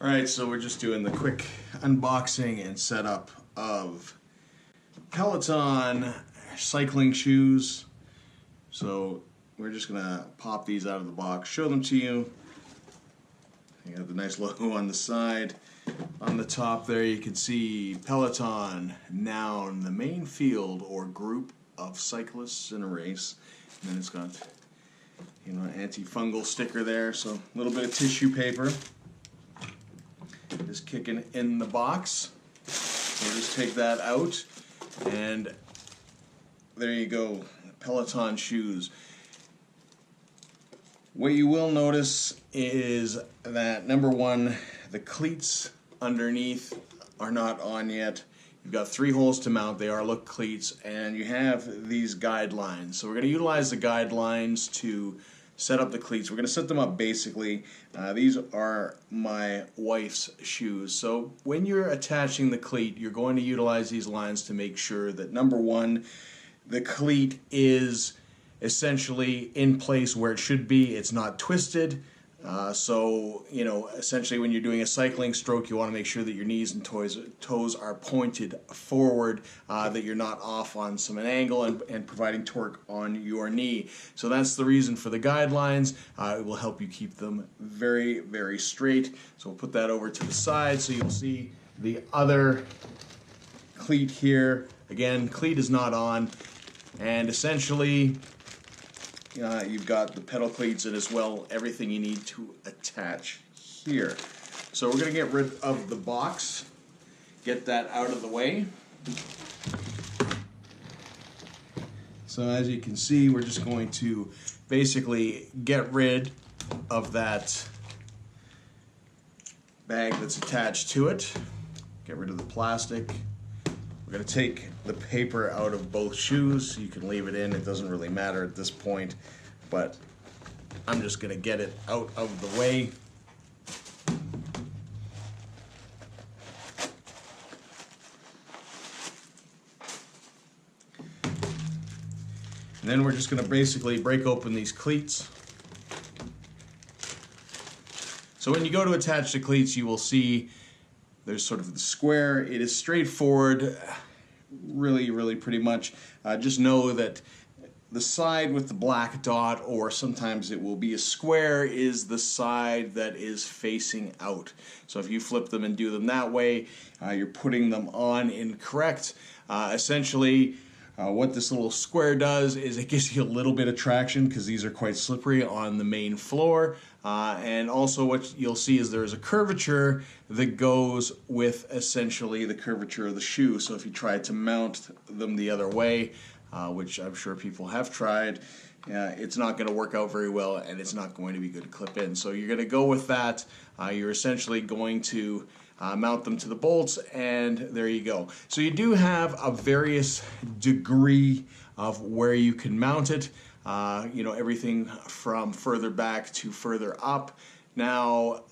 Alright, so we're just doing the quick unboxing and setup of Peloton cycling shoes. So we're just going to pop these out of the box, show them to you. You have the nice logo on the side. On the top there you can see Peloton, noun, the main field or group of cyclists in a race. And then it's got, you know, an antifungal sticker there, so a little bit of tissue paper. Just kicking in the box. So just take that out, and there you go, Peloton shoes. What you will notice is that, number one, the cleats underneath are not on yet. You've got 3 holes to mount. They are look cleats, and you have these guidelines. So we're going to utilize the guidelines to set up the cleats. We're going to set them up basically. These are my wife's shoes. So when you're attaching the cleat, you're going to utilize these lines to make sure that, number one, the cleat is essentially in place where it should be. It's not twisted. So, you know, essentially when you're doing a cycling stroke, you want to make sure that your knees and toes are pointed forward, that you're not off on an angle and providing torque on your knee. So that's the reason for the guidelines. It will help you keep them very, very straight. So we'll put that over to the side so you'll see the other cleat here. Again, cleat is not on, and essentially you've got the pedal cleats and as well everything you need to attach here. So we're going to get rid of the box, get that out of the way. So as you can see, we're just going to basically get rid of that bag that's attached to it. Get rid of the plastic. We're going to take the paper out of both shoes. You can leave it in, it doesn't really matter at this point, but I'm just going to get it out of the way. And then we're just going to basically break open these cleats. So when you go to attach the cleats, you will see there's sort of the square. It is straightforward, really pretty much. Just know that the side with the black dot, or sometimes it will be a square, is the side that is facing out. So if you flip them and do them that way, you're putting them on incorrect. Essentially, what this little square does is it gives you a little bit of traction because these are quite slippery on the main floor. And also what you'll see is there is a curvature that goes with essentially the curvature of the shoe. So if you try to mount them the other way, which I'm sure people have tried, it's not going to work out very well, and it's not going to be good to clip in. So you're going to go with that. You're essentially going to mount them to the bolts, and there you go. So you do have a various degree of where you can mount it. You know, everything from further back to further up. Now,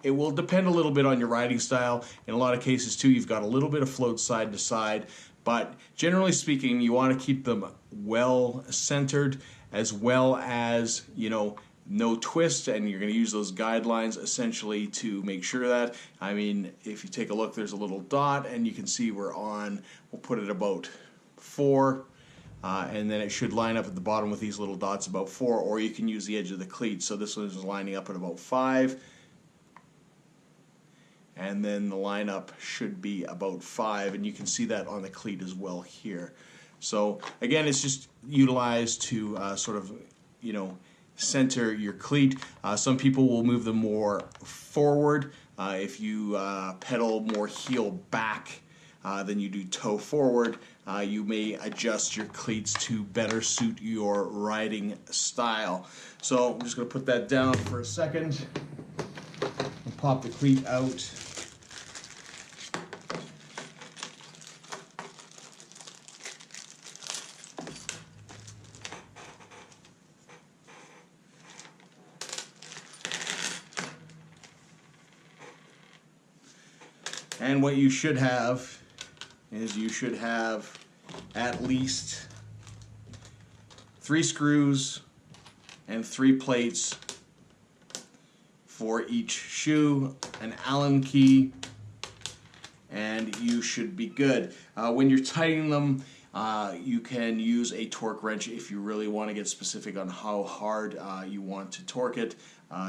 it will depend a little bit on your riding style. In a lot of cases too, you've got a little bit of float side to side, but generally speaking, you want to keep them well centered, as well as, you know, no twist, and you're going to use those guidelines essentially to make sure that, I mean, if you take a look, there's a little dot, and you can see we're on, we'll put it about 4. And then it should line up at the bottom with these little dots about 4, or you can use the edge of the cleat. So this one is lining up at about 5, and then the lineup should be about 5, and you can see that on the cleat as well here. So again, it's just utilized to sort of, you know, center your cleat. Some people will move them more forward. If you pedal more heel back than you do toe forward, you may adjust your cleats to better suit your riding style. So I'm just going to put that down for a second and pop the cleat out. And what you should have is you should have at least 3 screws and 3 plates for each shoe, an Allen key, and you should be good. When you're tightening them, you can use a torque wrench if you really want to get specific on how hard you want to torque it.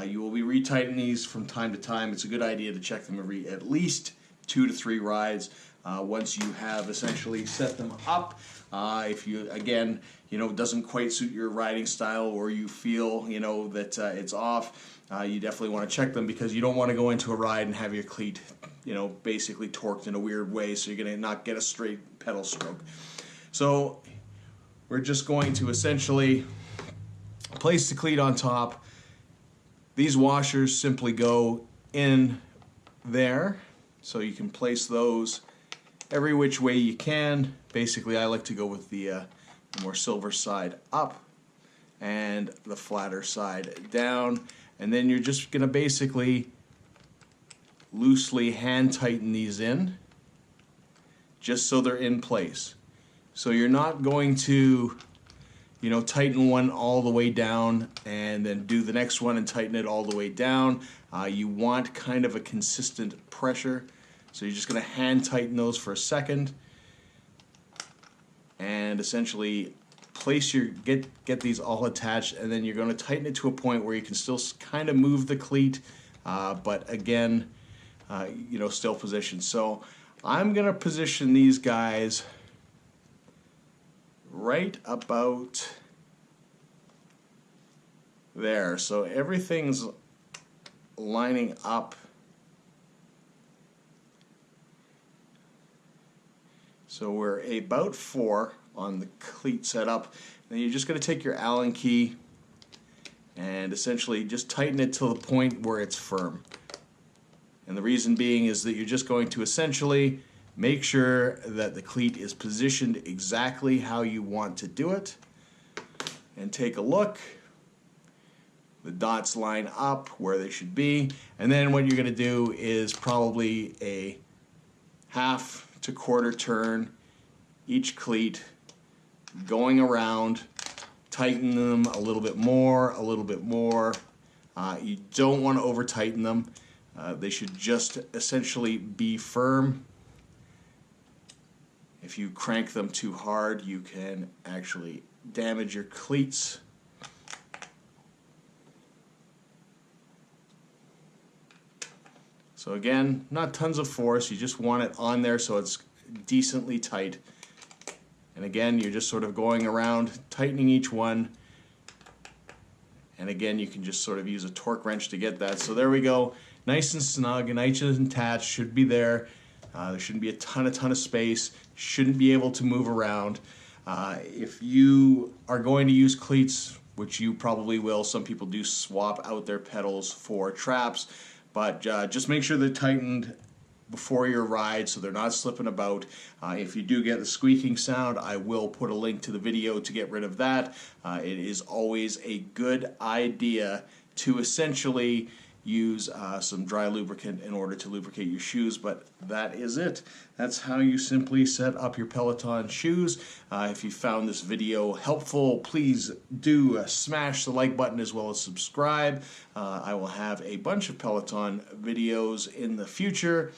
You will be retightening these from time to time. It's a good idea to check them every at least 2 to 3 rides once you have essentially set them up. If you, again, it doesn't quite suit your riding style, or you feel, that it's off, you definitely want to check them, because you don't want to go into a ride and have your cleat, basically torqued in a weird way, so you're going to not get a straight pedal stroke. So we're just going to essentially place the cleat on top. These washers simply go in there, so you can place those every which way you can. Basically, I like to go with the more silver side up and the flatter side down, and then you're just going to basically loosely hand tighten these in just so they're in place. So you're not going to tighten one all the way down and then do the next one and tighten it all the way down. You want kind of a consistent pressure, so you're just going to hand tighten those for a second and essentially place get these all attached, and then you're going to tighten it to a point where you can still kind of move the cleat, but again, still positioned. So I'm going to position these guys right about there, so everything's lining up. So we're about 4 on the cleat setup. Then you're just going to take your Allen key and essentially just tighten it to the point where it's firm. And the reason being is that you're just going to essentially make sure that the cleat is positioned exactly how you want to do it. And take a look. The dots line up where they should be. And then what you're going to do is probably a half to quarter turn each cleat, going around, tighten them a little bit more, a little bit more. You don't want to over tighten them. They should just essentially be firm. If you crank them too hard, you can actually damage your cleats. So again, not tons of force, you just want it on there so it's decently tight. And again, you're just sort of going around, tightening each one. And again, you can just sort of use a torque wrench to get that. So there we go, nice and snug, nice and attached, should be there. There shouldn't be a ton of space, shouldn't be able to move around. If you are going to use cleats, which you probably will, some people do swap out their pedals for traps, but just make sure they're tightened before your ride so they're not slipping about. If you do get the squeaking sound, I will put a link to the video to get rid of that. It is always a good idea to essentially use some dry lubricant in order to lubricate your shoes, but that is it. That's how you simply set up your Peloton shoes. If you found this video helpful, please do smash the like button as well as subscribe. I will have a bunch of Peloton videos in the future,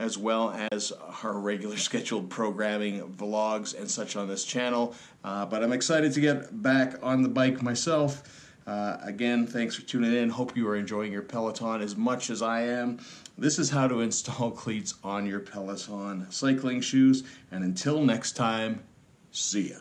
as well as our regular scheduled programming, vlogs, and such on this channel. But I'm excited to get back on the bike myself. Again, thanks for tuning in. Hope you are enjoying your Peloton as much as I am. This is how to install cleats on your Peloton cycling shoes. And until next time, see ya.